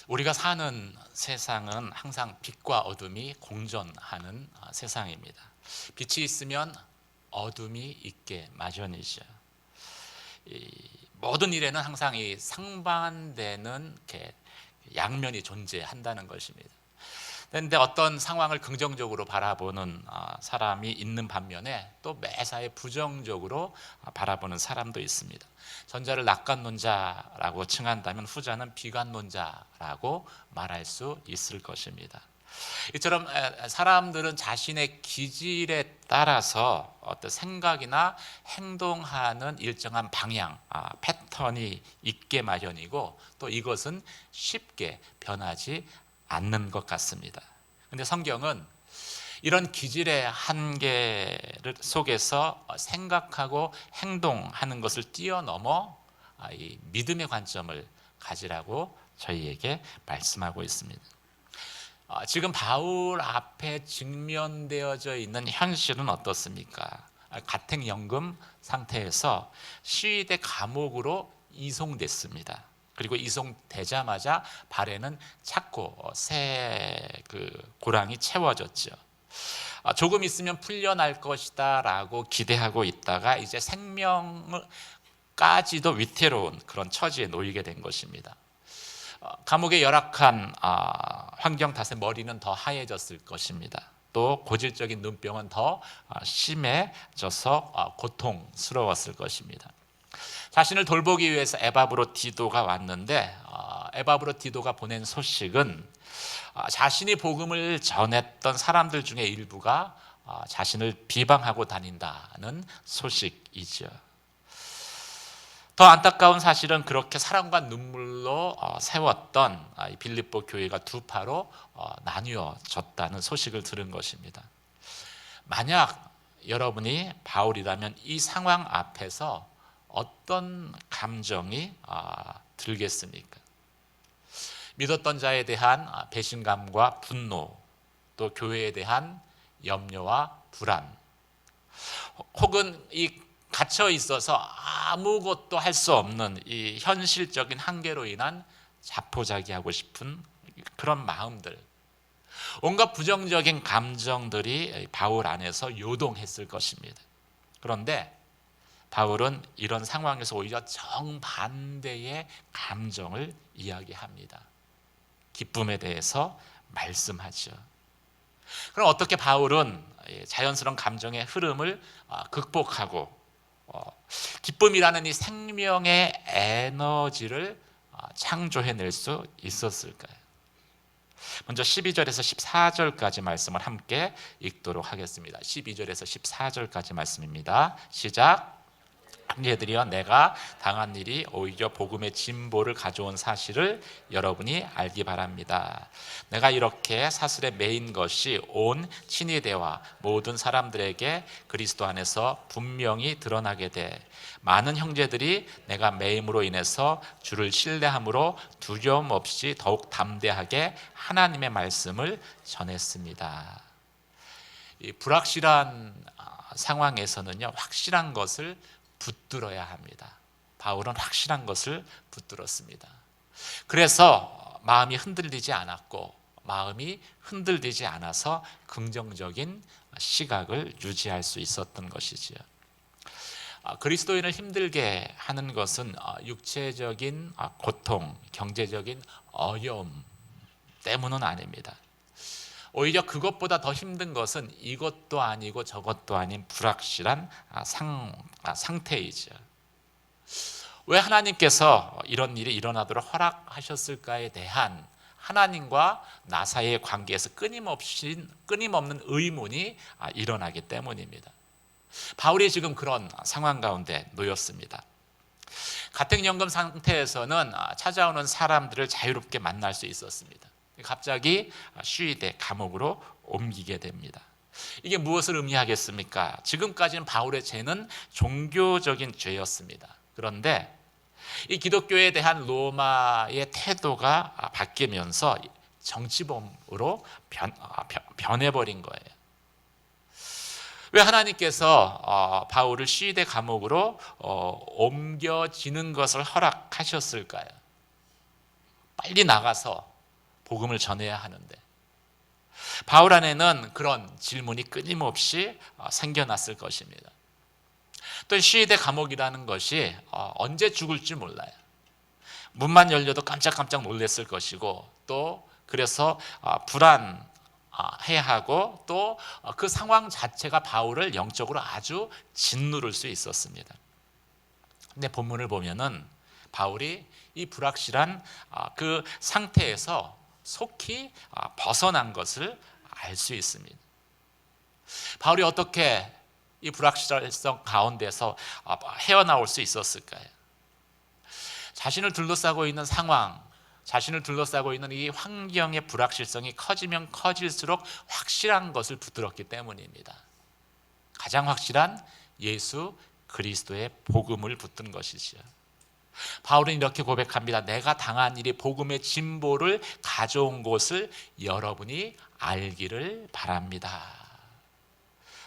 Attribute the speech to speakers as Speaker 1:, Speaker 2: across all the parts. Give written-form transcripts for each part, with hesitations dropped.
Speaker 1: 우리가 사는 세상은 항상 빛과 어둠이 공존하는 세상입니다. 빛이 있으면 어둠이 있게 마련이죠. 이 모든 일에는 항상 이 상반되는 이렇게 양면이 존재한다는 것입니다. 그런데 어떤 상황을 긍정적으로 바라보는 사람이 있는 반면에 또 매사에 부정적으로 바라보는 사람도 있습니다. 전자를 낙관론자라고 칭한다면 후자는 비관론자라고 말할 수 있을 것입니다. 이처럼 사람들은 자신의 기질에 따라서 어떤 생각이나 행동하는 일정한 방향, 패턴이 있게 마련이고 또 이것은 쉽게 변하지 않는 것 같습니다. 그런데 성경은 이런 기질의 한계를 속에서 생각하고 행동하는 것을 뛰어넘어 이 믿음의 관점을 가지라고 저희에게 말씀하고 있습니다. 지금 바울 앞에 직면되어져 있는 현실은 어떻습니까? 가택연금 상태에서 시위대 감옥으로 이송됐습니다. 그리고 이송되자마자 발에는 찾고 새 고랑이 채워졌죠. 조금 있으면 풀려날 것이다 라고 기대하고 있다가 이제 생명까지도 위태로운 그런 처지에 놓이게 된 것입니다. 감옥의 열악한 환경 탓에 머리는 더 하얘졌을 것입니다. 또 고질적인 눈병은 더 심해져서 고통스러웠을 것입니다. 자신을 돌보기 위해서 에바브로디도가 왔는데 에바브로디도가 보낸 소식은 자신이 복음을 전했던 사람들 중에 일부가 자신을 비방하고 다닌다는 소식이죠. 더 안타까운 사실은 그렇게 사랑과 눈물로 세웠던 빌립보 교회가 두 파로 나뉘어졌다는 소식을 들은 것입니다. 만약 여러분이 바울이라면 이 상황 앞에서 어떤 감정이 들겠습니까? 믿었던 자에 대한 배신감과 분노, 또 교회에 대한 염려와 불안, 혹은 이 갇혀 있어서 아무것도 할 수 없는 이 현실적인 한계로 인한 자포자기하고 싶은 그런 마음들, 온갖 부정적인 감정들이 바울 안에서 요동했을 것입니다. 그런데 바울은 이런 상황에서 오히려 정반대의 감정을 이야기합니다. 기쁨에 대해서 말씀하죠. 그럼 어떻게 바울은 자연스러운 감정의 흐름을 극복하고 기쁨이라는 이 생명의 에너지를 창조해낼 수 있었을까요? 먼저 12절에서 14절까지 말씀을 함께 읽도록 하겠습니다. 12절에서 14절까지 말씀입니다. 시작. 형제들이여, 내가 당한 일이 오히려 복음의 진보를 가져온 사실을 여러분이 알기 바랍니다. 내가 이렇게 사슬에 매인 것이 온 친위대와 모든 사람들에게 그리스도 안에서 분명히 드러나게 돼 많은 형제들이 내가 매임으로 인해서 주를 신뢰함으로 두려움 없이 더욱 담대하게 하나님의 말씀을 전했습니다. 이 불확실한 상황에서는요, 확실한 것을 붙들어야 합니다. 바울은 확실한 것을 붙들었습니다. 그래서 마음이 흔들리지 않았고 마음이 흔들리지 않아서 긍정적인 시각을 유지할 수 있었던 것이지요. 그리스도인을 힘들게 하는 것은 육체적인 고통, 경제적인 어려움 때문은 아닙니다. 오히려 그것보다 더 힘든 것은 이것도 아니고 저것도 아닌 불확실한 상태이죠. 왜 하나님께서 이런 일이 일어나도록 허락하셨을까에 대한 하나님과 나 사이의 관계에서 끊임없는 의문이 일어나기 때문입니다. 바울이 지금 그런 상황 가운데 놓였습니다. 가택연금 상태에서는 찾아오는 사람들을 자유롭게 만날 수 있었습니다. 갑자기 시위대 감옥으로 옮기게 됩니다. 이게 무엇을 의미하겠습니까? 지금까지는 바울의 죄는 종교적인 죄였습니다. 그런데 이 기독교에 대한 로마의 태도가 바뀌면서 정치범으로 변해버린 거예요. 왜 하나님께서 바울을 시위대 감옥으로 옮겨지는 것을 허락하셨을까요? 빨리 나가서 복음을 전해야 하는데 바울 안에는 그런 질문이 끊임없이 생겨났을 것입니다. 또 시위대 감옥이라는 것이 언제 죽을지 몰라요. 문만 열려도 깜짝깜짝 놀랐을 것이고 또 그래서 불안해하고 또 그 상황 자체가 바울을 영적으로 아주 짓누를 수 있었습니다. 근데 본문을 보면은 바울이 이 불확실한 그 상태에서 속히 벗어난 것을 알 수 있습니다. 바울이 어떻게 이 불확실성 가운데서 헤어나올 수 있었을까요? 자신을 둘러싸고 있는 상황, 자신을 둘러싸고 있는 이 환경의 불확실성이 커지면 커질수록 확실한 것을 붙들었기 때문입니다. 가장 확실한 예수 그리스도의 복음을 붙든 것이지요. 바울은 이렇게 고백합니다. 내가 당한 일이 복음의 진보를 가져온 것을 여러분이 알기를 바랍니다.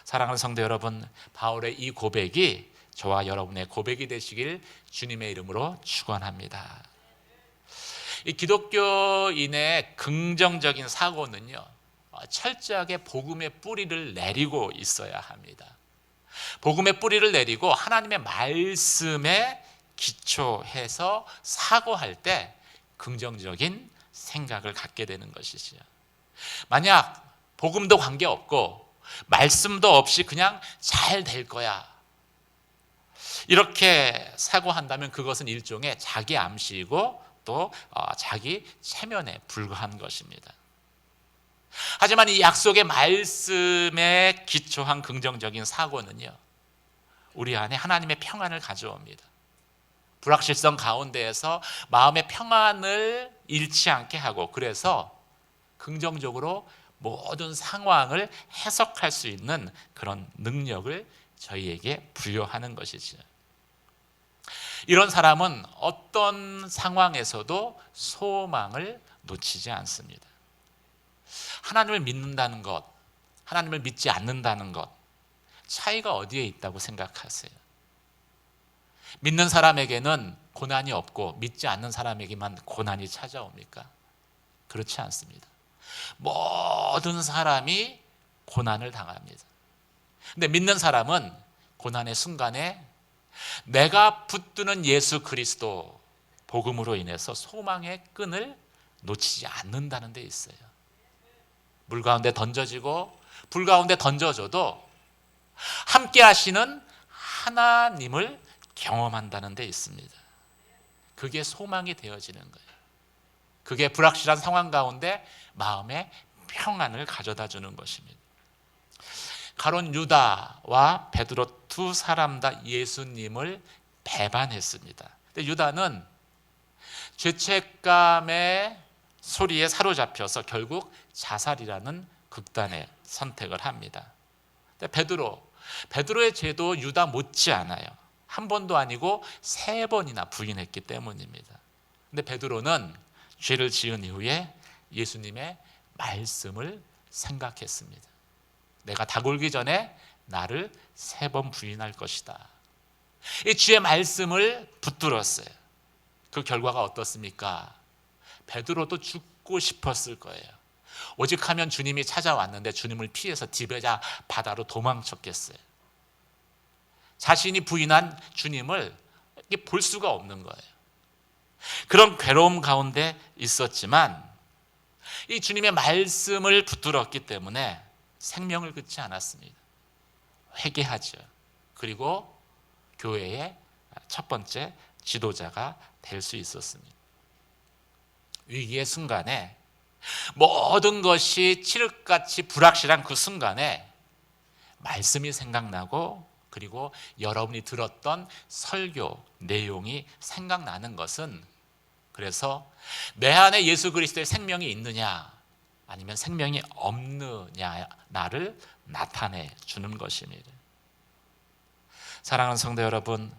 Speaker 1: 사랑하는 성도 여러분, 바울의 이 고백이 저와 여러분의 고백이 되시길 주님의 이름으로 축원합니다. 이 기독교인의 긍정적인 사고는요, 철저하게 복음의 뿌리를 내리고 있어야 합니다. 복음의 뿌리를 내리고 하나님의 말씀에 기초해서 사고할 때 긍정적인 생각을 갖게 되는 것이지요. 만약 복음도 관계없고 말씀도 없이 그냥 잘 될 거야, 이렇게 사고한다면 그것은 일종의 자기 암시이고 또 자기 체면에 불과한 것입니다. 하지만 이 약속의 말씀에 기초한 긍정적인 사고는요, 우리 안에 하나님의 평안을 가져옵니다. 불확실성 가운데에서 마음의 평안을 잃지 않게 하고, 그래서 긍정적으로 모든 상황을 해석할 수 있는 그런 능력을 저희에게 부여하는 것이죠. 이런 사람은 어떤 상황에서도 소망을 놓치지 않습니다. 하나님을 믿는다는 것, 하나님을 믿지 않는다는 것, 차이가 어디에 있다고 생각하세요? 믿는 사람에게는 고난이 없고 믿지 않는 사람에게만 고난이 찾아옵니까? 그렇지 않습니다. 모든 사람이 고난을 당합니다. 근데 믿는 사람은 고난의 순간에 내가 붙드는 예수 그리스도 복음으로 인해서 소망의 끈을 놓치지 않는다는 데 있어요. 물 가운데 던져지고 불 가운데 던져져도 함께 하시는 하나님을 경험한다는 데 있습니다. 그게 소망이 되어지는 거예요. 그게 불확실한 상황 가운데 마음의 평안을 가져다 주는 것입니다. 가룟 유다와 베드로 두 사람 다 예수님을 배반했습니다. 근데 유다는 죄책감의 소리에 사로잡혀서 결국 자살이라는 극단의 선택을 합니다. 근데 베드로의 죄도 유다 못지 않아요. 한 번도 아니고 3번이나 부인했기 때문입니다. 근데 베드로는 죄를 지은 이후에 예수님의 말씀을 생각했습니다. 내가 닭울기 전에 나를 3번 부인할 것이다. 이 주의 말씀을 붙들었어요. 그 결과가 어떻습니까? 베드로도 죽고 싶었을 거예요. 오직 하면 주님이 찾아왔는데 주님을 피해서 디베자 바다로 도망쳤겠어요. 자신이 부인한 주님을 볼 수가 없는 거예요. 그런 괴로움 가운데 있었지만 이 주님의 말씀을 붙들었기 때문에 생명을 끊지 않았습니다. 회개하죠. 그리고 교회의 첫 번째 지도자가 될 수 있었습니다. 위기의 순간에 모든 것이 칠흑같이 불확실한 그 순간에 말씀이 생각나고 그리고 여러분이 들었던 설교 내용이 생각나는 것은, 그래서 내 안에 예수 그리스도의 생명이 있느냐 아니면 생명이 없느냐 나를 나타내 주는 것입니다. 사랑하는 성도 여러분,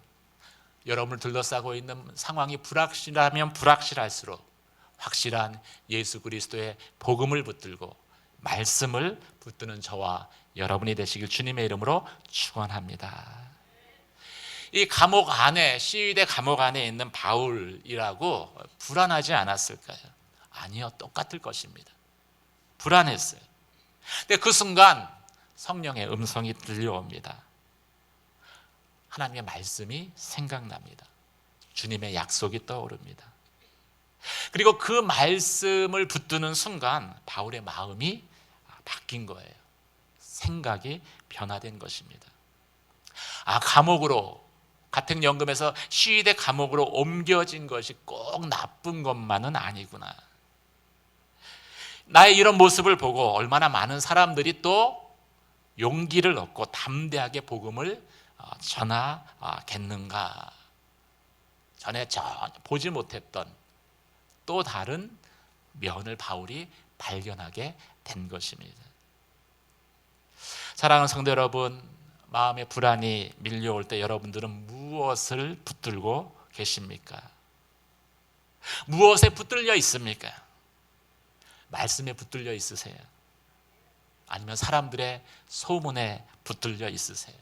Speaker 1: 여러분을 둘러싸고 있는 상황이 불확실하면 불확실할수록 확실한 예수 그리스도의 복음을 붙들고 말씀을 붙드는 저와 여러분이 되시길 주님의 이름으로 축원합니다. 이 감옥 안에, 시위대 감옥 안에 있는 바울이라고 불안하지 않았을까요? 아니요, 똑같을 것입니다. 불안했어요. 근데 그 순간 성령의 음성이 들려옵니다. 하나님의 말씀이 생각납니다. 주님의 약속이 떠오릅니다. 그리고 그 말씀을 붙드는 순간 바울의 마음이 바뀐 거예요. 생각이 변화된 것입니다. 감옥으로, 가택연금에서 시위대 감옥으로 옮겨진 것이 꼭 나쁜 것만은 아니구나. 나의 이런 모습을 보고 얼마나 많은 사람들이 또 용기를 얻고 담대하게 복음을 전하겠는가. 전에 보지 못했던 또 다른 면을 바울이 발견하게 된 것입니다. 사랑하는 성도 여러분, 마음의 불안이 밀려올 때 여러분들은 무엇을 붙들고 계십니까? 무엇에 붙들려 있습니까? 말씀에 붙들려 있으세요? 아니면 사람들의 소문에 붙들려 있으세요?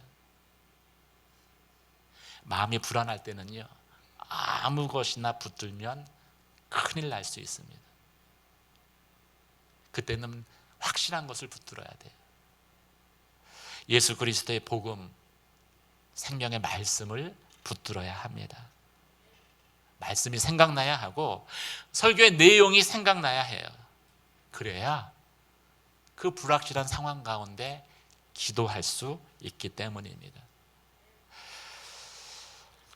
Speaker 1: 마음이 불안할 때는요, 아무 것이나 붙들면 큰일 날 수 있습니다. 그때는 확실한 것을 붙들어야 돼요. 예수 그리스도의 복음, 생명의 말씀을 붙들어야 합니다. 말씀이 생각나야 하고 설교의 내용이 생각나야 해요. 그래야 그 불확실한 상황 가운데 기도할 수 있기 때문입니다.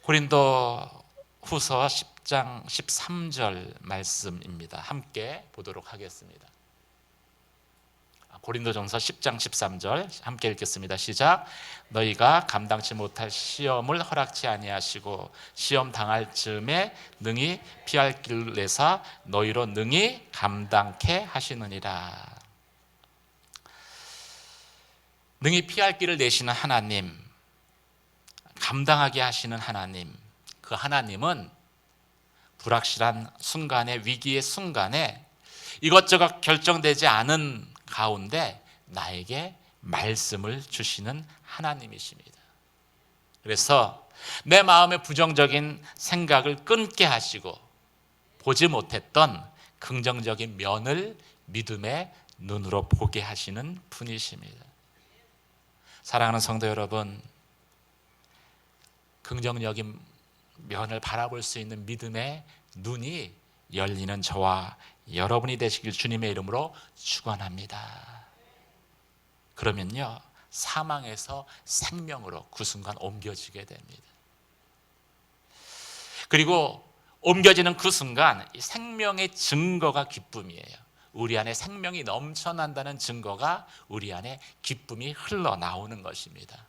Speaker 1: 고린도 후서 10장 13절 말씀입니다. 함께 보도록 하겠습니다. 고린도전서 10장 13절 함께 읽겠습니다. 시작. 너희가 감당치 못할 시험을 허락치 아니하시고 시험 당할 즈음에 능히 피할 길을 내사 너희로 능히 감당케 하시느니라. 능히 피할 길을 내시는 하나님, 감당하게 하시는 하나님, 그 하나님은 불확실한 순간에, 위기의 순간에 이것저것 결정되지 않은 가운데 나에게 말씀을 주시는 하나님이십니다. 그래서 내 마음의 부정적인 생각을 끊게 하시고 보지 못했던 긍정적인 면을 믿음의 눈으로 보게 하시는 분이십니다. 사랑하는 성도 여러분, 긍정적인 면을 바라볼 수 있는 믿음의 눈이 열리는 저와 여러분이 되시길 주님의 이름으로 축원합니다. 그러면요, 사망에서 생명으로 그 순간 옮겨지게 됩니다. 그리고 옮겨지는 그 순간 이 생명의 증거가 기쁨이에요. 우리 안에 생명이 넘쳐난다는 증거가 우리 안에 기쁨이 흘러나오는 것입니다.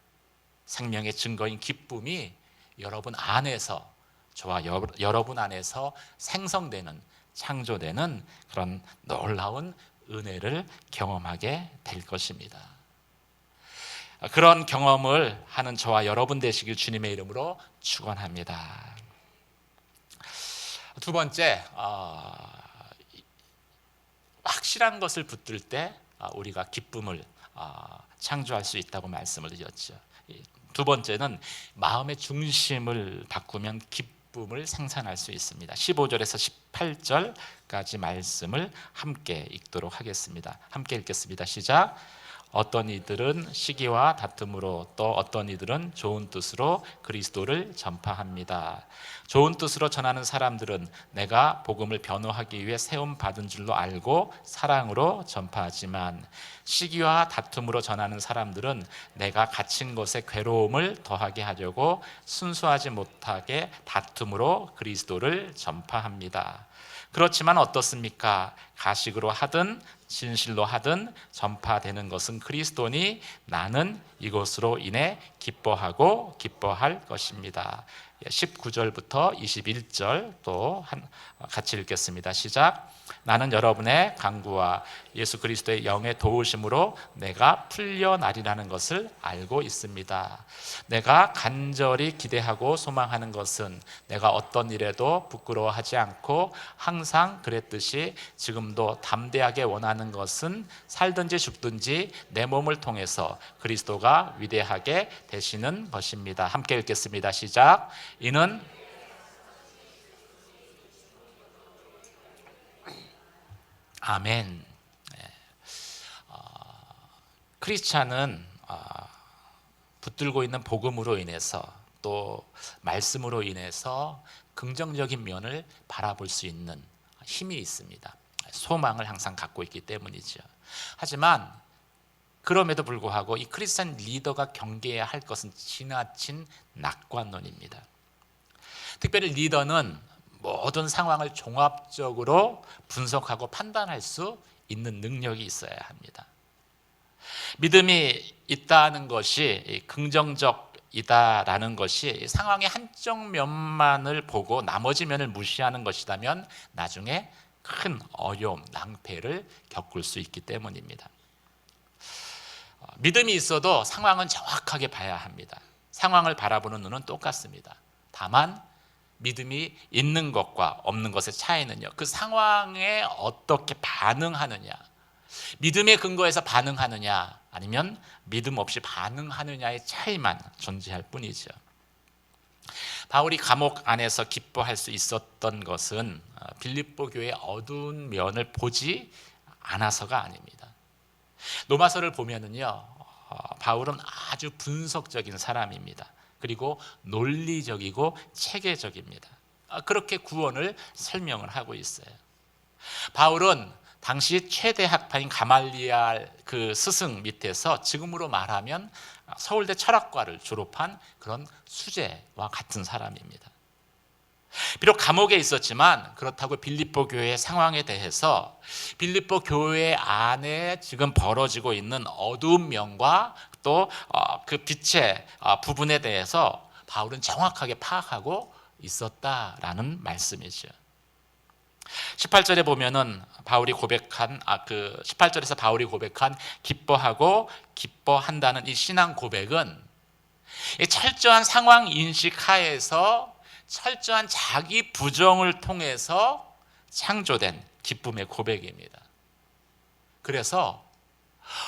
Speaker 1: 생명의 증거인 기쁨이 여러분 안에서, 저와 여러분 안에서 생성되는, 창조되는 그런 놀라운 은혜를 경험하게 될 것입니다. 그런 경험을 하는 저와 여러분 되시길 주님의 이름으로 축원합니다. 두 번째, 확실한 것을 붙들 때 우리가 기쁨을 창조할 수 있다고 말씀을 드렸죠. 두 번째는 마음의 중심을 바꾸면 기쁨을 생산할 수 있습니다. 15절에서 18절까지 말씀을 함께 읽도록 하겠습니다. 함께 읽겠습니다. 시작. 어떤 이들은 시기와 다툼으로, 또 어떤 이들은 좋은 뜻으로 그리스도를 전파합니다. 좋은 뜻으로 전하는 사람들은 내가 복음을 변호하기 위해 세움 받은 줄로 알고 사랑으로 전파하지만, 시기와 다툼으로 전하는 사람들은 내가 갇힌 것에 괴로움을 더하게 하려고 순수하지 못하게 다툼으로 그리스도를 전파합니다. 그렇지만 어떻습니까? 가식으로 하든 진실로 하든 전파되는 것은 그리스도니 나는 이것으로 인해 기뻐하고 기뻐할 것입니다. 19절부터 21절 또 같이 읽겠습니다. 시작. 나는 여러분의 강구와 예수 그리스도의 영의 도우심으로 내가 풀려나리라는 것을 알고 있습니다. 내가 간절히 기대하고 소망하는 것은 내가 어떤 일에도 부끄러워하지 않고 항상 그랬듯이 지금도 담대하게 원하는 것은 살든지 죽든지 내 몸을 통해서 그리스도가 위대하게 되시는 것입니다. 함께 읽겠습니다. 시작. 이는 아멘. 크리스찬은 붙들고 있는 복음으로 인해서 또 말씀으로 인해서 긍정적인 면을 바라볼 수 있는 힘이 있습니다. 소망을 항상 갖고 있기 때문이죠. 하지만 그럼에도 불구하고 이 크리스찬 리더가 경계해야 할 것은 지나친 낙관론입니다. 특별히 리더는 모든 상황을 종합적으로 분석하고 판단할 수 있는 능력이 있어야 합니다. 믿음이 있다는 것이 긍정적이다라는 것이 상황의 한쪽 면만을 보고 나머지 면을 무시하는 것이라면 나중에 큰 어려움, 낭패를 겪을 수 있기 때문입니다. 믿음이 있어도 상황은 정확하게 봐야 합니다. 상황을 바라보는 눈은 똑같습니다. 다만 믿음이 있는 것과 없는 것의 차이는요, 그 상황에 어떻게 반응하느냐, 믿음의 근거에서 반응하느냐 아니면 믿음 없이 반응하느냐의 차이만 존재할 뿐이죠. 바울이 감옥 안에서 기뻐할 수 있었던 것은 빌립보 교회의 어두운 면을 보지 않아서가 아닙니다. 로마서를 보면은요, 바울은 아주 분석적인 사람입니다. 그리고 논리적이고 체계적입니다. 그렇게 구원을 설명을 하고 있어요. 바울은 당시 최대 학파인 가말리알 그 스승 밑에서 지금으로 말하면 서울대 철학과를 졸업한 그런 수재와 같은 사람입니다. 비록 감옥에 있었지만 그렇다고 빌립보 교회의 상황에 대해서 빌립보 교회 안에 지금 벌어지고 있는 어두운 면과 또 그 빛의 부분에 대해서 바울은 정확하게 파악하고 있었다라는 말씀이죠. 18절에 보면은 바울이 고백한 18절에서 바울이 고백한 기뻐하고 기뻐한다는 이 신앙 고백은 이 철저한 상황 인식 하에서 철저한 자기 부정을 통해서 창조된 기쁨의 고백입니다. 그래서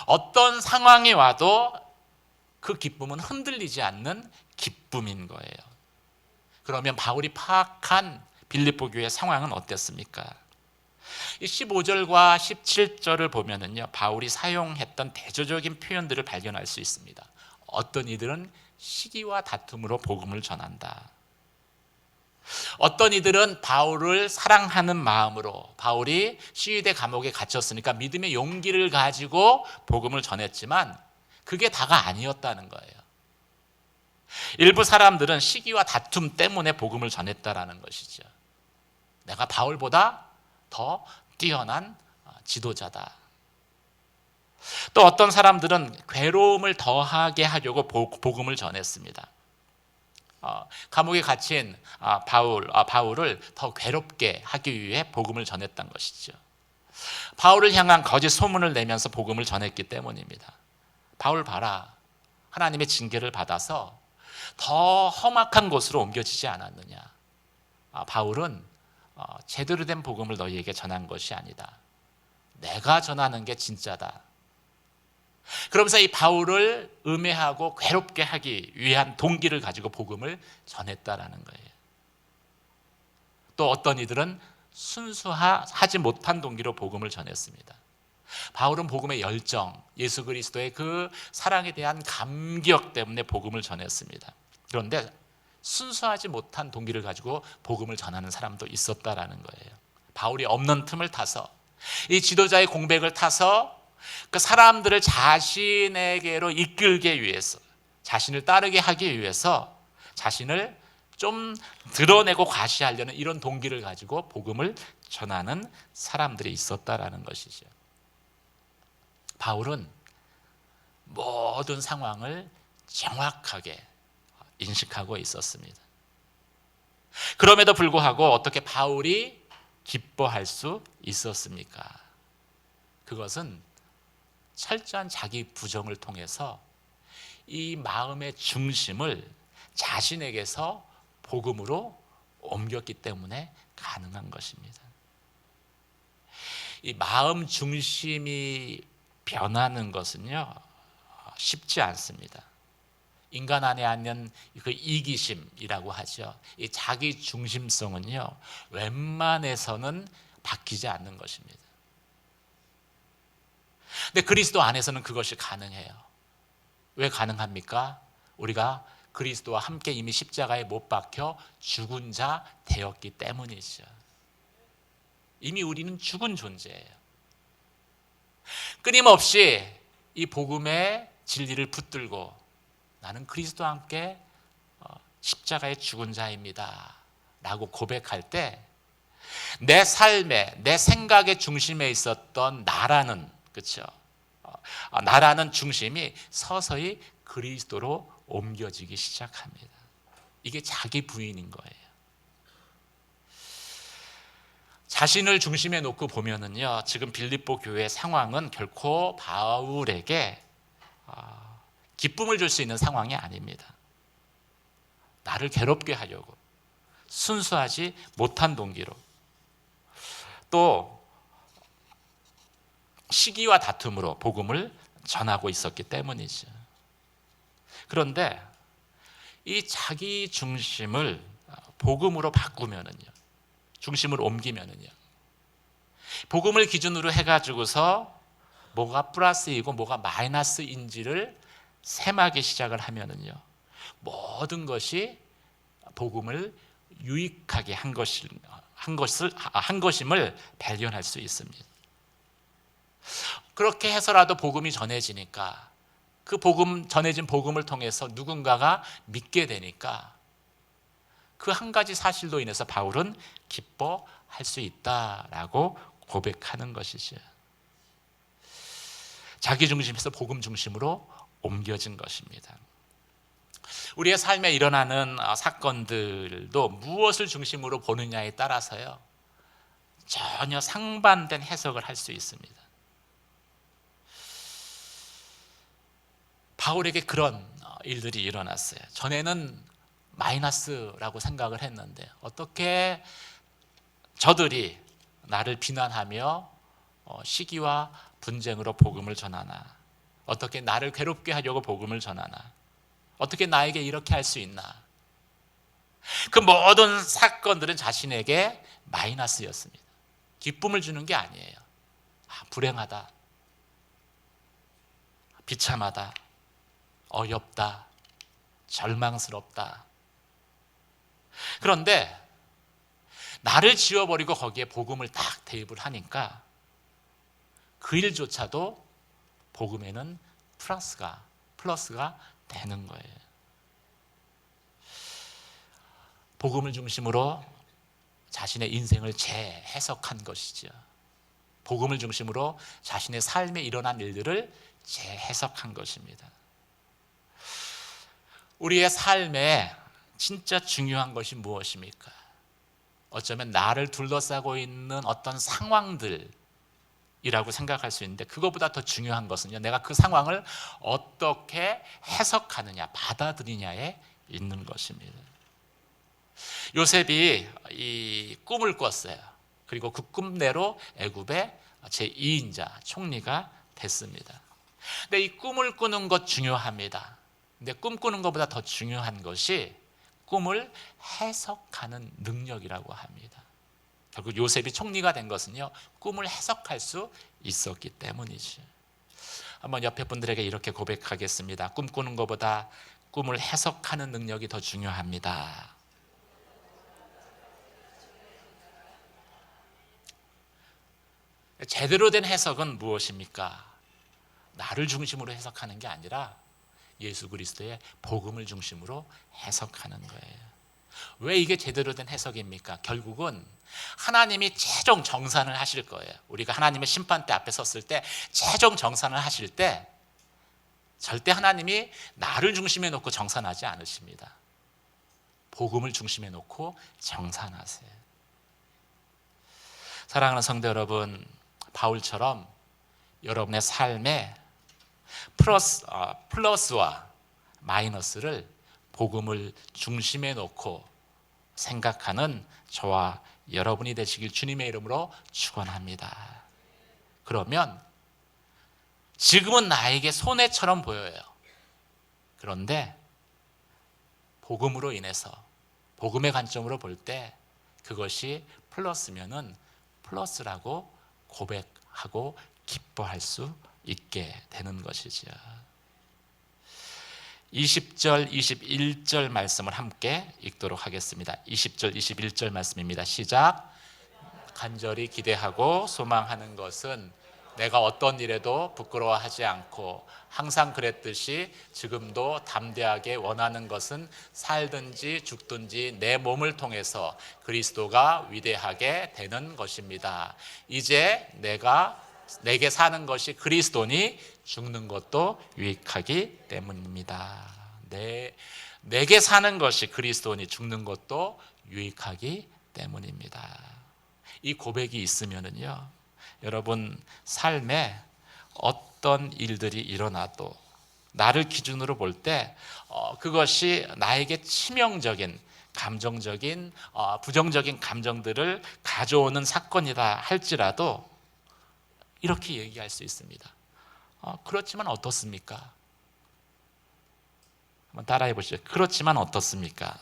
Speaker 1: 어떤 상황이 와도 그 기쁨은 흔들리지 않는 기쁨인 거예요. 그러면 바울이 파악한 빌립보 교회의 상황은 어땠습니까? 이 15절과 17절을 보면은요, 바울이 사용했던 대조적인 표현들을 발견할 수 있습니다. 어떤 이들은 시기와 다툼으로 복음을 전한다. 어떤 이들은 바울을 사랑하는 마음으로, 바울이 시위대 감옥에 갇혔으니까 믿음의 용기를 가지고 복음을 전했지만 그게 다가 아니었다는 거예요. 일부 사람들은 시기와 다툼 때문에 복음을 전했다라는 것이죠. 내가 바울보다 더 뛰어난 지도자다. 또 어떤 사람들은 괴로움을 더하게 하려고 복음을 전했습니다. 감옥에 갇힌 바울을 더 괴롭게 하기 위해 복음을 전했던 것이죠. 바울을 향한 거짓 소문을 내면서 복음을 전했기 때문입니다. 바울 봐라, 하나님의 징계를 받아서 더 험악한 곳으로 옮겨지지 않았느냐. 바울은 제대로 된 복음을 너희에게 전한 것이 아니다. 내가 전하는 게 진짜다. 그러면서 이 바울을 음해하고 괴롭게 하기 위한 동기를 가지고 복음을 전했다라는 거예요. 또 어떤 이들은 순수하지 못한 동기로 복음을 전했습니다. 바울은 복음의 열정, 예수 그리스도의 그 사랑에 대한 감격 때문에 복음을 전했습니다. 그런데 순수하지 못한 동기를 가지고 복음을 전하는 사람도 있었다라는 거예요. 바울이 없는 틈을 타서, 이 지도자의 공백을 타서 그 사람들을 자신에게로 이끌기 위해서, 자신을 따르게 하기 위해서 자신을 좀 드러내고 과시하려는 이런 동기를 가지고 복음을 전하는 사람들이 있었다라는 것이죠. 바울은 모든 상황을 정확하게 인식하고 있었습니다. 그럼에도 불구하고 어떻게 바울이 기뻐할 수 있었습니까? 그것은 철저한 자기 부정을 통해서 이 마음의 중심을 자신에게서 복음으로 옮겼기 때문에 가능한 것입니다. 이 마음 중심이 변하는 것은요, 쉽지 않습니다. 인간 안에 있는 그 이기심이라고 하죠. 이 자기 중심성은요, 웬만해서는 바뀌지 않는 것입니다. 근데 그리스도 안에서는 그것이 가능해요. 왜 가능합니까? 우리가 그리스도와 함께 이미 십자가에 못 박혀 죽은 자 되었기 때문이죠. 이미 우리는 죽은 존재예요. 끊임없이 이 복음의 진리를 붙들고 나는 그리스도와 함께 십자가에 죽은 자입니다 라고 고백할 때 내 삶에, 내 생각의 중심에 있었던 나라는, 그렇죠? 나라는 중심이 서서히 그리스도로 옮겨지기 시작합니다. 이게 자기 부인인 거예요. 자신을 중심에 놓고 보면은요, 지금 빌립보 교회 상황은 결코 바울에게 기쁨을 줄 수 있는 상황이 아닙니다. 나를 괴롭게 하려고 순수하지 못한 동기로 또 시기와 다툼으로 복음을 전하고 있었기 때문이죠. 그런데 이 자기 중심을 복음으로 바꾸면은요, 중심을 옮기면은요, 복음을 기준으로 해가지고서 뭐가 플러스이고 뭐가 마이너스인지를 셈하기 시작을 하면은요, 모든 것이 복음을 유익하게 한 것임을 발견할 수 있습니다. 그렇게 해서라도 복음이 전해지니까 그 복음, 전해진 복음을 통해서 누군가가 믿게 되니까 그 한 가지 사실로 인해서 바울은 기뻐할 수 있다라고 고백하는 것이죠. 자기 중심에서 복음 중심으로 옮겨진 것입니다. 우리의 삶에 일어나는 사건들도 무엇을 중심으로 보느냐에 따라서요, 전혀 상반된 해석을 할 수 있습니다. 바울에게 그런 일들이 일어났어요. 전에는 마이너스라고 생각을 했는데 어떻게 저들이 나를 비난하며 시기와 분쟁으로 복음을 전하나, 어떻게 나를 괴롭게 하려고 복음을 전하나, 어떻게 나에게 이렇게 할 수 있나. 그 모든 사건들은 자신에게 마이너스였습니다. 기쁨을 주는 게 아니에요. 불행하다, 비참하다, 어렵다, 절망스럽다. 그런데 나를 지워버리고 거기에 복음을 딱 대입을 하니까 그 일조차도 복음에는 플러스가 되는 거예요. 복음을 중심으로 자신의 인생을 재해석한 것이죠. 복음을 중심으로 자신의 삶에 일어난 일들을 재해석한 것입니다. 우리의 삶에 진짜 중요한 것이 무엇입니까? 어쩌면 나를 둘러싸고 있는 어떤 상황들이라고 생각할 수 있는데, 그것보다 더 중요한 것은요, 내가 그 상황을 어떻게 해석하느냐, 받아들이냐에 있는 것입니다. 요셉이 이 꿈을 꿨어요. 그리고 그 꿈대로 애굽의 제2인자 총리가 됐습니다. 근데 이 꿈을 꾸는 것 중요합니다. 근데 꿈꾸는 것보다 더 중요한 것이 꿈을 해석하는 능력이라고 합니다. 결국 요셉이 총리가 된 것은요, 꿈을 해석할 수 있었기 때문이죠. 한번 옆에 분들에게 이렇게 고백하겠습니다. 꿈꾸는 것보다 꿈을 해석하는 능력이 더 중요합니다. 제대로 된 해석은 무엇입니까? 나를 중심으로 해석하는 게 아니라 예수 그리스도의 복음을 중심으로 해석하는 거예요. 왜 이게 제대로 된 해석입니까? 결국은 하나님이 최종 정산을 하실 거예요. 우리가 하나님의 심판대 앞에 섰을 때 최종 정산을 하실 때 절대 하나님이 나를 중심에 놓고 정산하지 않으십니다. 복음을 중심에 놓고 정산하세요. 사랑하는 성도 여러분, 바울처럼 여러분의 삶에 플러스와 마이너스를 복음을 중심에 놓고 생각하는 저와 여러분이 되시길 주님의 이름으로 축원합니다. 그러면 지금은 나에게 손해처럼 보여요. 그런데 복음으로 인해서, 복음의 관점으로 볼 때 그것이 플러스면은 플러스라고 고백하고 기뻐할 수 있게 되는 것이지요. 20절, 21절 말씀을 함께 읽도록 하겠습니다. 20절, 21절 말씀입니다. 시작. 간절히 기대하고 소망하는 것은 내가 어떤 일에도 부끄러워하지 않고 항상 그랬듯이 지금도 담대하게 원하는 것은 살든지 죽든지 내 몸을 통해서 그리스도가 위대하게 되는 것입니다. 이제 내게 사는 것이 그리스도니 죽는 것도 유익하기 때문입니다. 내게 사는 것이 그리스도니 죽는 것도 유익하기 때문입니다. 이 고백이 있으면은요, 여러분 삶에 어떤 일들이 일어나도 나를 기준으로 볼 때 그것이 나에게 치명적인 감정적인 부정적인 감정들을 가져오는 사건이다 할지라도 이렇게 얘기할 수 있습니다. 그렇지만 어떻습니까? 한번 따라해 보시죠. 그렇지만 어떻습니까?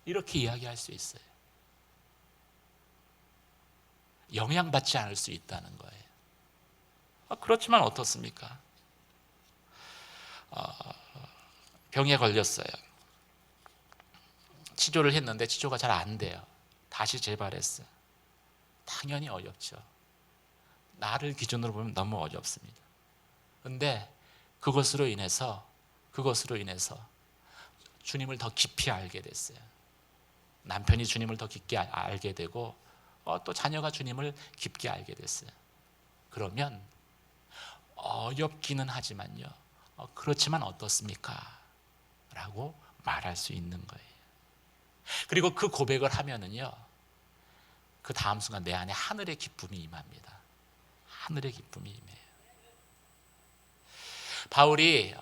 Speaker 1: 이렇게 이야기할 수 있어요. 영향받지 않을 수 있다는 거예요. 그렇지만 어떻습니까? 병에 걸렸어요. 치료를 했는데 치료가 잘 안 돼요. 다시 재발했어요. 당연히 어렵죠. 나를 기준으로 보면 너무 어렵습니다. 그런데 그것으로 인해서 주님을 더 깊이 알게 됐어요. 남편이 주님을 더 깊게 알게 되고 또 자녀가 주님을 깊게 알게 됐어요. 그러면 어렵기는 하지만요, 그렇지만 어떻습니까? 라고 말할 수 있는 거예요. 그리고 그 고백을 하면은요, 그 다음 순간 내 안에 하늘의 기쁨이 임합니다. 하늘의 기쁨이 임해요. 바울이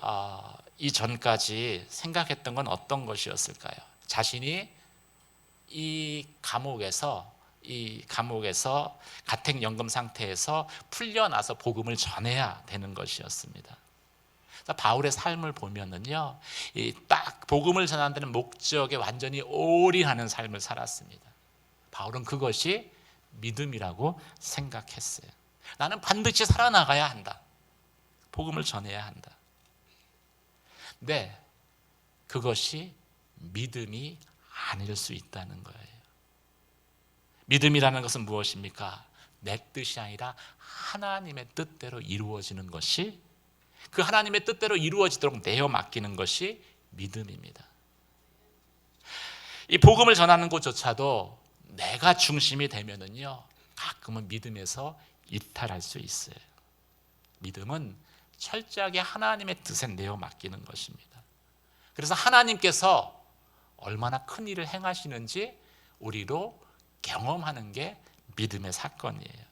Speaker 1: 이전까지 생각했던 건 어떤 것이었을까요? 자신이 이 감옥에서 가택연금 상태에서 풀려나서 복음을 전해야 되는 것이었습니다. 바울의 삶을 보면은요, 딱 복음을 전하는 데는 목적에 완전히 올인하는 삶을 살았습니다. 바울은 그것이 믿음이라고 생각했어요. 나는 반드시 살아나가야 한다. 복음을 전해야 한다. 근데 그것이 믿음이 아닐 수 있다는 거예요. 믿음이라는 것은 무엇입니까? 내 뜻이 아니라 하나님의 뜻대로 이루어지는 것이, 그 하나님의 뜻대로 이루어지도록 내어 맡기는 것이 믿음입니다. 이 복음을 전하는 것조차도 내가 중심이 되면은요, 가끔은 믿음에서 이탈할 수 있어요. 믿음은 철저하게 하나님의 뜻에 내어 맡기는 것입니다. 그래서 하나님께서 얼마나 큰 일을 행하시는지 우리로 경험하는 게 믿음의 사건이에요.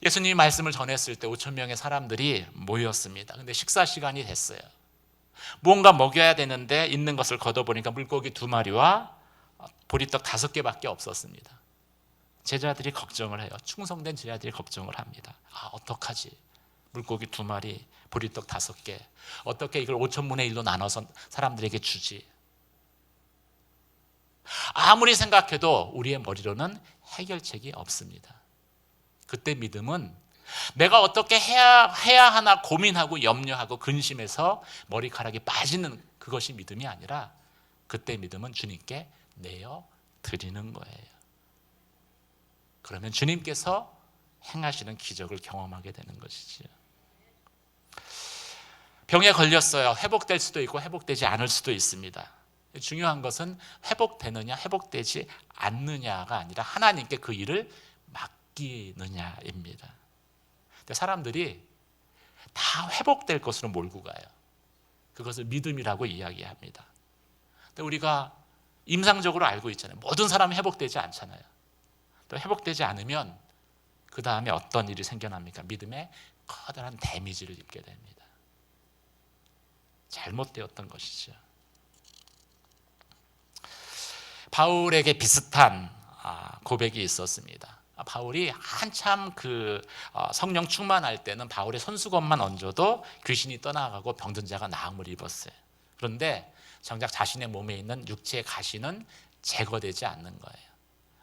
Speaker 1: 예수님이 말씀을 전했을 때 5천 명의 사람들이 모였습니다. 근데 식사 시간이 됐어요. 무언가 먹여야 되는데 있는 것을 걷어보니까 물고기 2마리와 보리떡 5개밖에 없었습니다. 제자들이 걱정을 해요. 충성된 제자들이 걱정을 합니다. 어떡하지? 물고기 2마리, 보리떡 5개. 어떻게 이걸 5천분의 1로 나눠서 사람들에게 주지? 아무리 생각해도 우리의 머리로는 해결책이 없습니다. 그때 믿음은 내가 어떻게 해야 하나 고민하고 염려하고 근심해서 머리카락이 빠지는 그것이 믿음이 아니라, 그때 믿음은 주님께 내어 드리는 거예요. 그러면 주님께서 행하시는 기적을 경험하게 되는 것이지요. 병에 걸렸어요. 회복될 수도 있고 회복되지 않을 수도 있습니다. 중요한 것은 회복되느냐 회복되지 않느냐가 아니라 하나님께 그 일을 맡기느냐입니다. 근데 사람들이 다 회복될 것으로 몰고 가요. 그것을 믿음이라고 이야기합니다. 근데 우리가 임상적으로 알고 있잖아요. 모든 사람이 회복되지 않잖아요. 또 회복되지 않으면 그 다음에 어떤 일이 생겨납니까? 믿음에 커다란 데미지를 입게 됩니다. 잘못되었던 것이죠. 바울에게 비슷한 고백이 있었습니다. 바울이 한참 성령 충만할 때는 바울의 손수건만 얹어도 귀신이 떠나가고 병든 자가 나음을 입었어요. 그런데 정작 자신의 몸에 있는 육체의 가시는 제거되지 않는 거예요.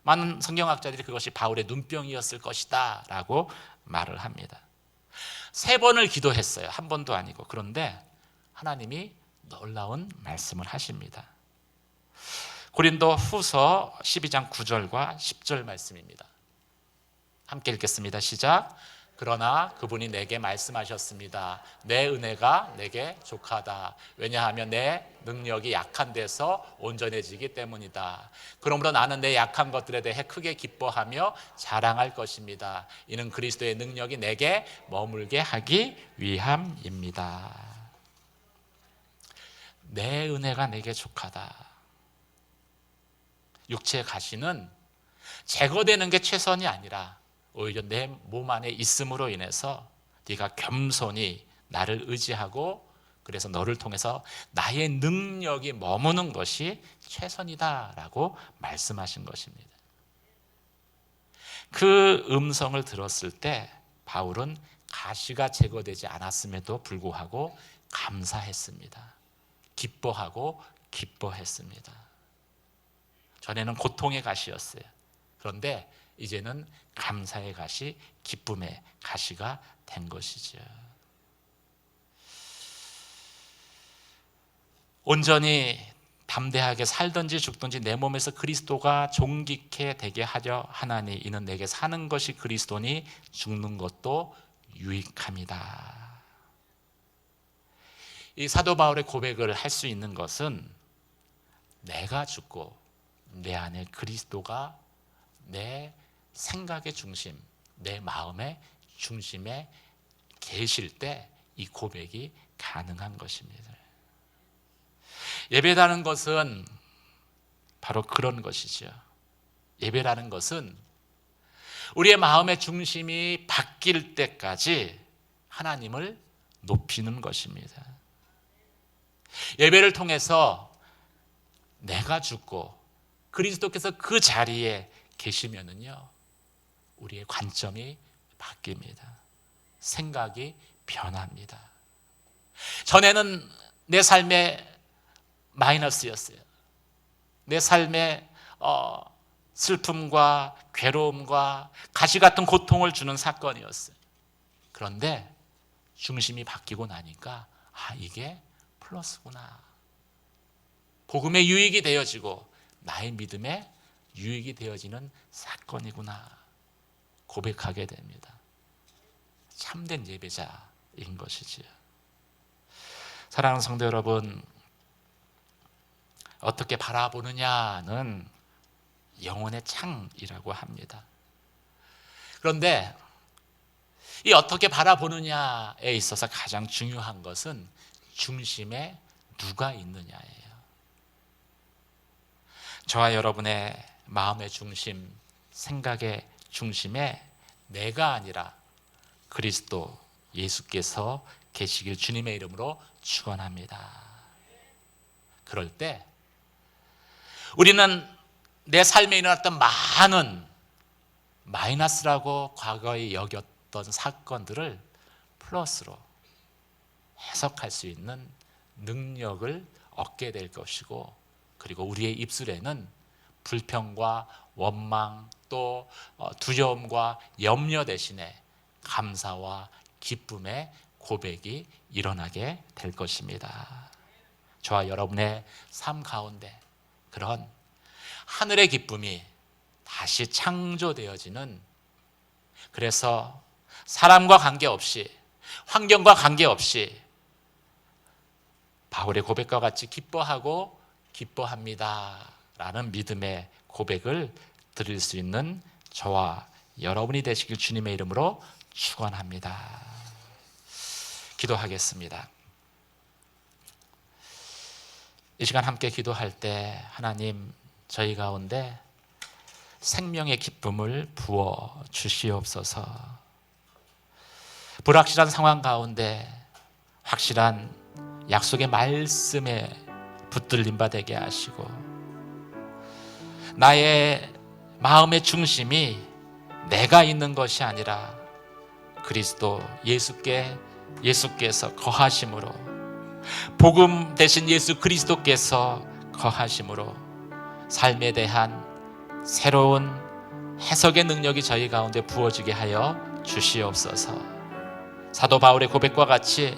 Speaker 1: 많은 성경학자들이 그것이 바울의 눈병이었을 것이다 라고 말을 합니다. 3번을 기도했어요. 한 번도 아니고. 그런데 하나님이 놀라운 말씀을 하십니다. 고린도 후서 12장 9절과 10절 말씀입니다. 함께 읽겠습니다. 시작. 그러나 그분이 내게 말씀하셨습니다. 내 은혜가 내게 족하다. 왜냐하면 내 능력이 약한 데서 온전해지기 때문이다. 그러므로 나는 내 약한 것들에 대해 크게 기뻐하며 자랑할 것입니다. 이는 그리스도의 능력이 내게 머물게 하기 위함입니다. 내 은혜가 내게 족하다. 육체의 가시는 제거되는 게 최선이 아니라 오히려 내 몸 안에 있음으로 인해서 네가 겸손히 나를 의지하고 그래서 너를 통해서 나의 능력이 머무는 것이 최선이다라고 말씀하신 것입니다. 그 음성을 들었을 때 바울은 가시가 제거되지 않았음에도 불구하고 감사했습니다. 기뻐하고 기뻐했습니다. 전에는 고통의 가시였어요. 그런데 이제는 감사의 가시, 기쁨의 가시가 된 것이죠. 온전히 담대하게 살든지 죽든지 내 몸에서 그리스도가 존귀케 되게 하려 하나니 이는 내게 사는 것이 그리스도니 죽는 것도 유익함이다. 이 사도 바울의 고백을 할 수 있는 것은 내가 죽고 내 안에 그리스도가 내 생각의 중심, 내 마음의 중심에 계실 때 이 고백이 가능한 것입니다. 예배라는 것은 바로 그런 것이죠. 예배라는 것은 우리의 마음의 중심이 바뀔 때까지 하나님을 높이는 것입니다. 예배를 통해서 내가 죽고 그리스도께서 그 자리에 계시면은요, 우리의 관점이 바뀝니다. 생각이 변합니다. 전에는 내 삶에 마이너스였어요. 내 삶에 슬픔과 괴로움과 가시 같은 고통을 주는 사건이었어요. 그런데 중심이 바뀌고 나니까 이게 플러스구나. 복음의 유익이 되어지고 나의 믿음에 유익이 되어지는 사건이구나 고백하게 됩니다. 참된 예배자인 것이지요. 사랑하는 성도 여러분, 어떻게 바라보느냐는 영혼의 창이라고 합니다. 그런데 이 어떻게 바라보느냐에 있어서 가장 중요한 것은 중심에 누가 있느냐예요. 저와 여러분의 마음의 중심, 생각의 중심에 내가 아니라 그리스도 예수께서 계시길 주님의 이름으로 축원합니다. 그럴 때 우리는 내 삶에 일어났던 많은 마이너스라고 과거에 여겼던 사건들을 플러스로 해석할 수 있는 능력을 얻게 될 것이고, 그리고 우리의 입술에는 불평과 원망 또 두려움과 염려 대신에 감사와 기쁨의 고백이 일어나게 될 것입니다. 저와 여러분의 삶 가운데 그런 하늘의 기쁨이 다시 창조되어지는, 그래서 사람과 관계없이 환경과 관계없이 바울의 고백과 같이 기뻐하고 기뻐합니다 라는 믿음의 고백을 드릴 수 있는 저와 여러분이 되시길 주님의 이름으로 축원합니다. 기도하겠습니다. 이 시간 함께 기도할 때 하나님, 저희 가운데 생명의 기쁨을 부어 주시옵소서. 불확실한 상황 가운데 확실한 약속의 말씀에 붙들림 바 되게 하시고, 나의 마음의 중심이 내가 있는 것이 아니라 그리스도 예수께서 거하심으로, 복음 대신 예수 그리스도께서 거하심으로 삶에 대한 새로운 해석의 능력이 저희 가운데 부어지게 하여 주시옵소서. 사도 바울의 고백과 같이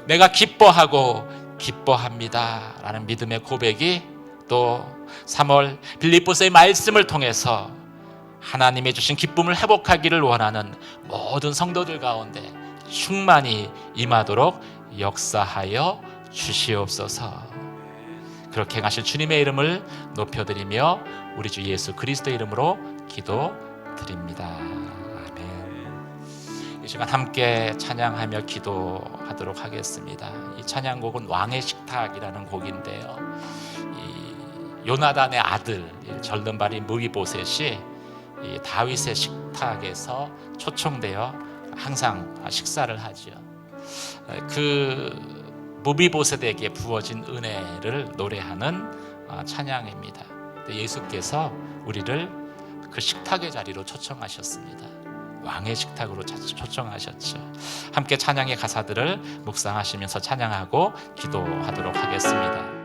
Speaker 1: 내가 기뻐하고 기뻐합니다 라는 믿음의 고백이 또 3월 빌립보서의 말씀을 통해서 하나님의 주신 기쁨을 회복하기를 원하는 모든 성도들 가운데 충만히 임하도록 역사하여 주시옵소서. 그렇게 행하실 주님의 이름을 높여드리며 우리 주 예수 그리스도의 이름으로 기도드립니다. 아멘. 이 시간 함께 찬양하며 기도하도록 하겠습니다. 이 찬양곡은 왕의 식탁이라는 곡인데요, 이 요나단의 아들 절름발이 무비보셋이 이 다윗의 식탁에서 초청되어 항상 식사를 하죠. 그 무비보셋에게 부어진 은혜를 노래하는 찬양입니다. 예수께서 우리를 그 식탁의 자리로 초청하셨습니다. 왕의 식탁으로 초청하셨죠. 함께 찬양의 가사들을 묵상하시면서 찬양하고 기도하도록 하겠습니다.